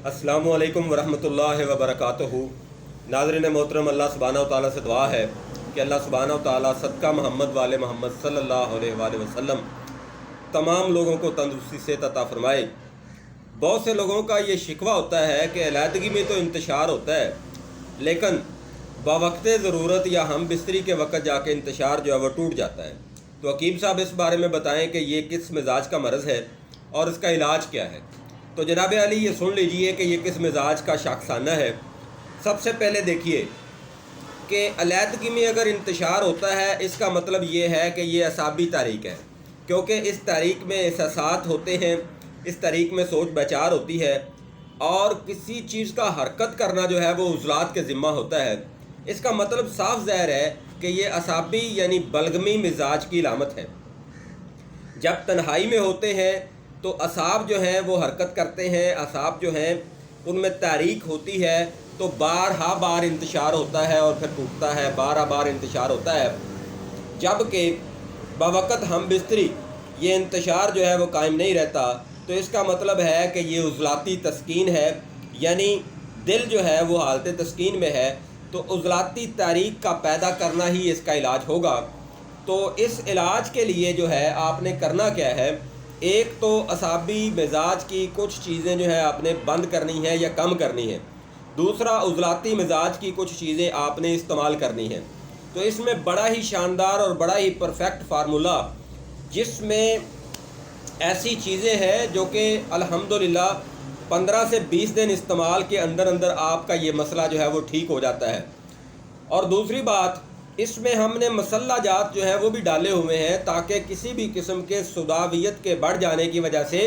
अस्सलामु अलैकुम वरहमतुल्लाहि वबरकातुहू। नाज़रीन मोहतरम, अल्लाह सुब्हानहू व तआला से दुआ है कि अल्लाह सुब्हानहू व तआला सदका मोहम्मद वाले मोहम्मद सल्लल्लाहु अलैहि वसल्लम तमाम लोगों को तंदुरुस्ती से अता फरमाए। बहुत से लोगों का ये शिकवा होता है कि अलहदगी में तो इंतशार होता है, लेकिन बवक्त ज़रूरत या हम बिस्तरी के वक़्त जाके इंतशार जो है वो टूट जाता है। तो हकीम साहब इस बारे में बताएं कि ये किस मिजाज का मरज़ है और इसका इलाज क्या है। तो जनाब अली ये सुन लीजिए कि ये किस मिजाज का शाखसाना है। सबसे पहले देखिए कि अलहदगी में अगर इंतशार होता है, इसका मतलब ये है कि ये असाबी तारीक है, क्योंकि इस तारीक में एहसासात होते हैं, इस तारीक में सोच विचार होती है और किसी चीज़ का हरकत करना जो है वो उज़लात के ज़िम्मा होता है। इसका मतलब साफ ज़ाहिर है कि ये असाबी यानी बलगमी मिजाज की अलामत है। जब तन्हाई में होते हैं तो असाब जो हैं वो हरकत करते हैं, असाब जो हैं उनमें तारीख होती है, तो बार इंतशार होता है और फिर टूटता है, बार इंतशार होता है। जबकि बवक़्त हम बिस्तरी ये इंतशार जो है वो कायम नहीं रहता, तो इसका मतलब है कि ये उज़लाती तस्कीन है, यानी दिल जो है वो हालत तस्कीन में है। तो उज़लाती तारीख का पैदा करना ही इसका इलाज होगा। तो इस इलाज के लिए जो है आपने करना क्या है, एक तो असाबी मिजाज की कुछ चीज़ें जो है आपने बंद करनी है या कम करनी है। दूसरा, उज़लाती मिजाज की कुछ चीज़ें आपने इस्तेमाल करनी है। तो इसमें बड़ा ही शानदार और बड़ा ही परफेक्ट फार्मूला, जिसमें ऐसी चीज़ें हैं जो कि अल्हम्दुलिल्लाह 15 से 20 दिन इस्तेमाल के अंदर अंदर आपका ये मसला जो है वो ठीक हो जाता है। और दूसरी बात, इसमें हमने मसल्ला जात जो है वो भी डाले हुए हैं, ताकि किसी भी किस्म के सुदावियत के बढ़ जाने की वजह से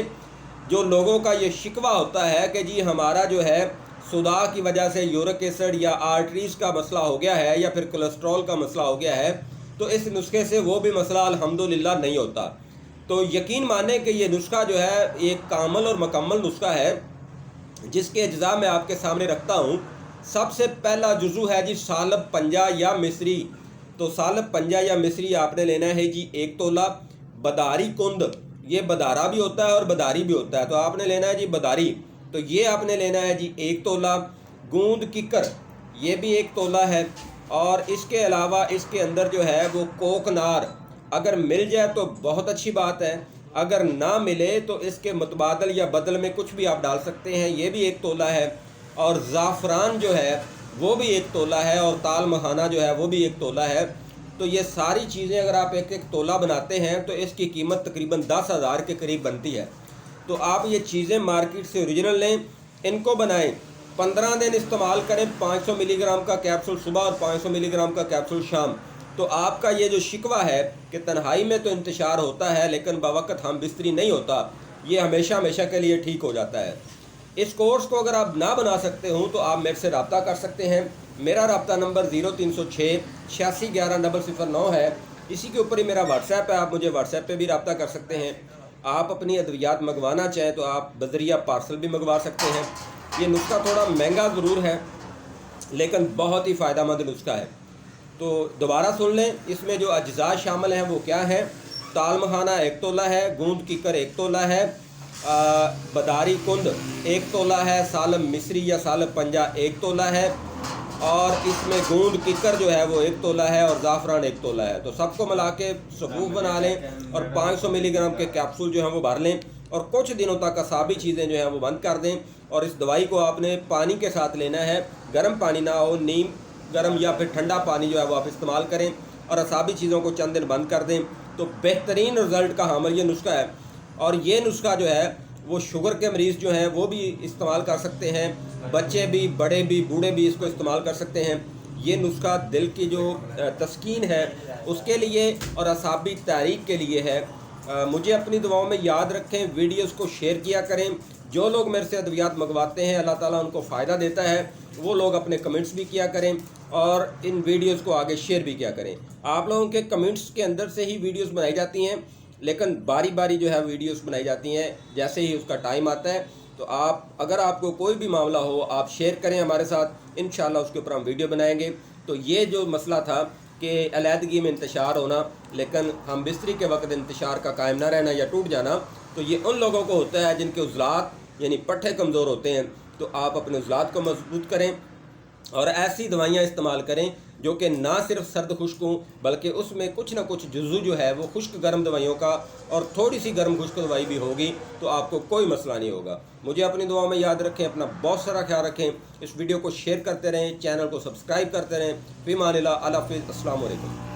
जो लोगों का ये शिकवा होता है कि जी हमारा जो है सुदा की वजह से यूरिक एसिड या आर्टरीज़ का मसला हो गया है या फिर कोलेस्ट्रॉल का मसला हो गया है, तो इस नुस्खे से वो भी मसला अल्हम्दुलिल्लाह नहीं होता। तो यकीन माने कि ये नुस्खा जो है एक कामल और मुकम्मल नुस्खा है, जिसके अज्जा मैं आपके सामने रखता हूँ। सबसे पहला जुज़ू है जी सालब पंजा या मिस्री। तो सालब पंजा या मिस्री आपने लेना है जी 1 तोला। बदारी कुंद, ये बदारा भी होता है और बदारी भी होता है, तो आपने लेना है जी बदारी, तो ये आपने लेना है जी 1 तोला। गूंद किकर, ये भी 1 तोला है। और इसके अलावा इसके अंदर जो है वो कोकनार अगर मिल जाए तो बहुत अच्छी बात है, अगर ना मिले तो इसके मुतबादल या बदल में कुछ भी आप डाल सकते हैं, ये भी 1 तोला है। और ज़ाफ़रान जो है वो भी 1 तोला है, और ताल मखाना जो है वो भी 1 तोला है। तो ये सारी चीज़ें अगर आप एक एक तोला बनाते हैं तो इसकी कीमत तकरीबन 10,000 के करीब बनती है। तो आप ये चीज़ें मार्केट से ओरिजिनल लें, इनको बनाएं, 15 दिन इस्तेमाल करें। 500 मिलीग्राम का कैप्सूल सुबह और 500 मिलीग्राम का कैप्सूल शाम। तो आपका ये जो शिकवा है कि तन्हाई में तो इंतशार होता है लेकिन बवक़्त हम बिस्तरी नहीं होता, ये हमेशा के लिए ठीक हो जाता है। इस कोर्स को अगर आप ना बना सकते हो तो आप मेरे से रब्ता कर सकते हैं। मेरा रब्ता नंबर 0306 86 11 009 है। इसी के ऊपर ही मेरा व्हाट्सएप है, आप मुझे व्हाट्सएप पे भी रब्ता कर सकते हैं। आप अपनी अद्वियात मंगवाना चाहें तो आप बज़रिया पार्सल भी मंगवा सकते हैं। ये नुस्खा थोड़ा महंगा ज़रूर है लेकिन बहुत ही फ़ायदेमंद नुस्खा है। तो दोबारा सुन लें, इसमें जो अज्जा शामिल हैं वो क्या हैं। ताल मखाना 1 तोला है, गूंद कीकर 1 तोला है, बदारी कुंद 1 तोला है, सालब मिस्री या सालब पंजा 1 तोला है, और इसमें गूंद कीकर जो है वो 1 तोला है, और ज़ाफ़रान 1 तोला है। तो सबको मिला के सफूफ बना लें और 500 मिलीग्राम के कैप्सूल जो हैं वो भर लें, और कुछ दिनों तक असाबी चीज़ें जो हैं वो बंद कर दें। और इस दवाई को आपने पानी के साथ लेना है, गर्म पानी ना हो, नीम गर्म या फिर ठंडा पानी जो है वो आप इस्तेमाल करें, और असाबी चीज़ों को चंद दिन बंद कर दें तो बेहतरीन रिज़ल्ट का हामिल ये नुस्खा है। और ये नुस्खा जो है वो शुगर के मरीज़ जो हैं वो भी इस्तेमाल कर सकते हैं, बच्चे भी, बड़े भी, बूढ़े भी इसको इस्तेमाल कर सकते हैं। ये नुस्खा दिल की जो तस्कीन है उसके लिए और असाबी तारीख के लिए है। मुझे अपनी दुआओं में याद रखें, वीडियोज़ को शेयर किया करें। जो लोग मेरे से अद्वियात मंगवाते हैं अल्लाह ताला उनको फ़ायदा देता है, वो लोग अपने कमेंट्स भी किया करें और इन वीडियोस को आगे शेयर भी किया करें। आप लोगों के कमेंट्स के अंदर से ही वीडियोस बनाई जाती हैं, लेकिन बारी जो है वीडियोस बनाई जाती हैं जैसे ही उसका टाइम आता है। तो आप अगर आपको कोई भी मामला हो आप शेयर करें हमारे साथ, इंशाल्लाह उसके ऊपर हम वीडियो बनाएंगे। तो ये जो मसला था कि अलहदगी में इंतशार होना लेकिन हम बिस्तरी के वक्त इंतशार का कायम ना रहना या टूट जाना, तो ये उन लोगों को होता है जिनके उज़लात यानी पट्ठे कमज़ोर होते हैं, تو آپ اپنے عضلات کو مضبوط کریں اور ایسی دوائیاں استعمال کریں جو کہ نہ صرف سرد خشک ہوں بلکہ اس میں کچھ نہ کچھ جزو جو ہے وہ خشک گرم دوائیوں کا اور تھوڑی سی گرم خشک دوائی بھی ہوگی، تو آپ کو کوئی مسئلہ نہیں ہوگا۔ مجھے اپنی دعاؤں میں یاد رکھیں، اپنا بہت سارا خیال رکھیں، اس ویڈیو کو شیئر کرتے رہیں، چینل کو سبسکرائب کرتے رہیں۔ فی امان اللہ، اللہ حافظ، السلام علیکم۔